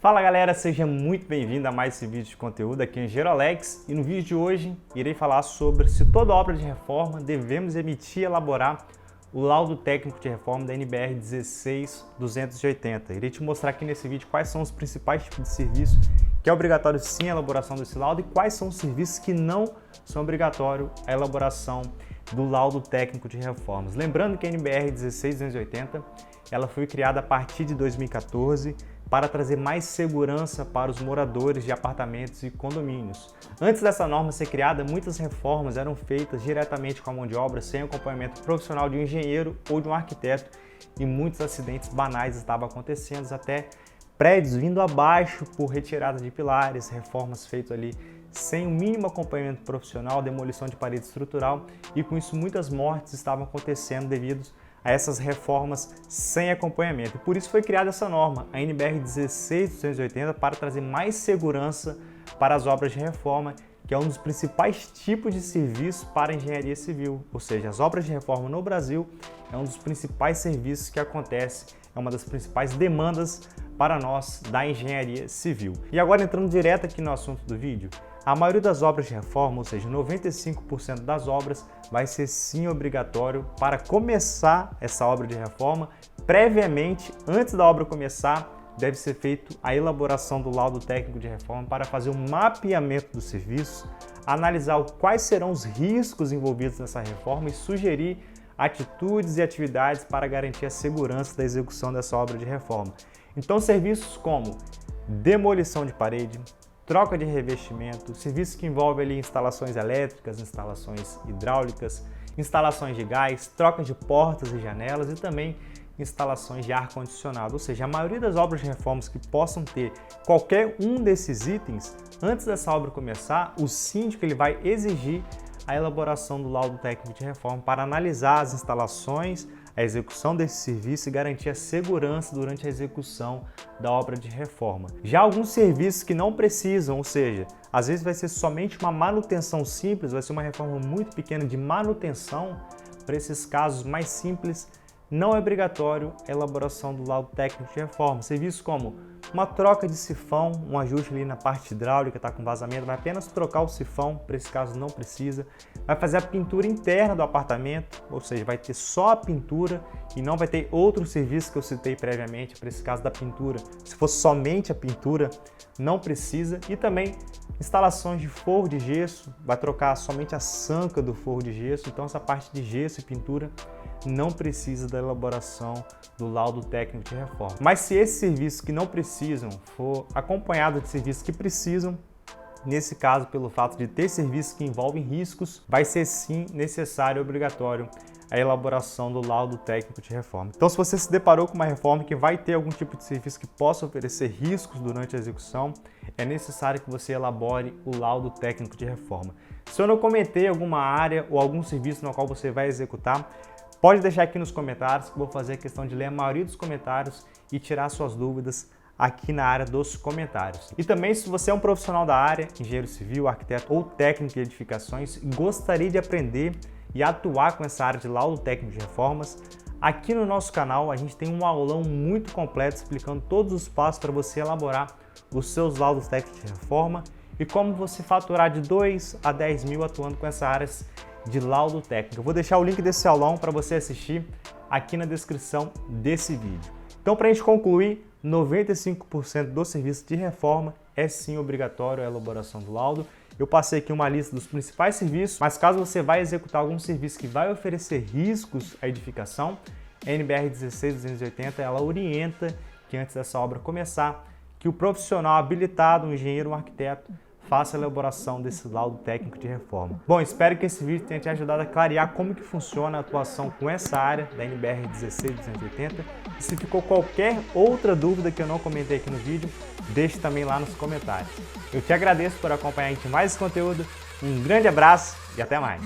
Fala galera, seja muito bem-vindo a mais esse vídeo de conteúdo aqui em Engenheiro Alex, e no vídeo de hoje irei falar sobre se toda obra de reforma devemos emitir e elaborar o laudo técnico de reforma da NBR 16280. Irei te mostrar aqui nesse vídeo quais são os principais tipos de serviço que é obrigatório sim a elaboração desse laudo e quais são os serviços que não são obrigatório a elaboração do laudo técnico de reformas. Lembrando que a NBR 16280 ela foi criada a partir de 2014 para trazer mais segurança para os moradores de apartamentos e condomínios. Antes dessa norma ser criada, muitas reformas eram feitas diretamente com a mão de obra, sem acompanhamento profissional de um engenheiro ou de um arquiteto, e muitos acidentes banais estavam acontecendo, até prédios vindo abaixo por retirada de pilares, reformas feitas ali sem o mínimo acompanhamento profissional, demolição de parede estrutural, e com isso muitas mortes estavam acontecendo devido a essas reformas sem acompanhamento. E por isso foi criada essa norma, a NBR 16280, para trazer mais segurança para as obras de reforma, que é um dos principais tipos de serviço para a engenharia civil. Ou seja, as obras de reforma no Brasil é um dos principais serviços que acontece, é uma das principais demandas para nós da engenharia civil. E agora entrando direto aqui no assunto do vídeo, a maioria das obras de reforma, ou seja, 95% das obras, vai ser sim obrigatório para começar essa obra de reforma. Previamente, antes da obra começar, deve ser feita a elaboração do laudo técnico de reforma para fazer um mapeamento do serviço, analisar quais serão os riscos envolvidos nessa reforma e sugerir atitudes e atividades para garantir a segurança da execução dessa obra de reforma. Então, serviços como demolição de parede, troca de revestimento, serviços que envolvem ali instalações elétricas, instalações hidráulicas, instalações de gás, troca de portas e janelas e também instalações de ar-condicionado. Ou seja, a maioria das obras de reformas que possam ter qualquer um desses itens, antes dessa obra começar, o síndico ele vai exigir a elaboração do laudo técnico de reforma para analisar as instalações, a execução desse serviço e garantir a segurança durante a execução da obra de reforma. Já alguns serviços que não precisam, ou seja, às vezes vai ser somente uma manutenção simples, vai ser uma reforma muito pequena de manutenção, para esses casos mais simples, não é obrigatório a elaboração do laudo técnico de reforma. Serviços como uma troca de sifão, um ajuste ali na parte hidráulica, está com vazamento, vai apenas trocar o sifão, para esse caso não precisa. Vai fazer a pintura interna do apartamento, ou seja, vai ter só a pintura e não vai ter outro serviço que eu citei previamente, para esse caso da pintura. Se for somente a pintura, não precisa. E também instalações de forro de gesso, vai trocar somente a sanca do forro de gesso, então essa parte de gesso e pintura não precisa da elaboração do laudo técnico de reforma. Mas se esses serviços que não precisam for acompanhado de serviços que precisam, nesse caso, pelo fato de ter serviços que envolvem riscos, vai ser sim necessário e obrigatório a elaboração do laudo técnico de reforma. Então, se você se deparou com uma reforma que vai ter algum tipo de serviço que possa oferecer riscos durante a execução, é necessário que você elabore o laudo técnico de reforma. Se eu não comentei alguma área ou algum serviço no qual você vai executar, pode deixar aqui nos comentários que eu vou fazer a questão de ler a maioria dos comentários e tirar suas dúvidas aqui na área dos comentários. E também, se você é um profissional da área, engenheiro civil, arquiteto ou técnico de edificações, e gostaria de aprender e atuar com essa área de laudo técnico de reformas, aqui no nosso canal a gente tem um aulão muito completo explicando todos os passos para você elaborar os seus laudos técnicos de reforma e como você faturar de 2 a 10 mil atuando com essa área de laudo técnico. Eu vou deixar o link desse aulão para você assistir aqui na descrição desse vídeo. Então, para a gente concluir, 95% do serviço de reforma é sim obrigatório a elaboração do laudo. Eu passei aqui uma lista dos principais serviços, mas caso você vai executar algum serviço que vai oferecer riscos à edificação, a NBR 16280 ela orienta que antes dessa obra começar, que o profissional habilitado, um engenheiro ou um arquiteto, faça a elaboração desse laudo técnico de reforma. Bom, espero que esse vídeo tenha te ajudado a clarear como que funciona a atuação com essa área da NBR 16280. E se ficou qualquer outra dúvida que eu não comentei aqui no vídeo, deixe também lá nos comentários. Eu te agradeço por acompanhar mais esse conteúdo, um grande abraço e até mais!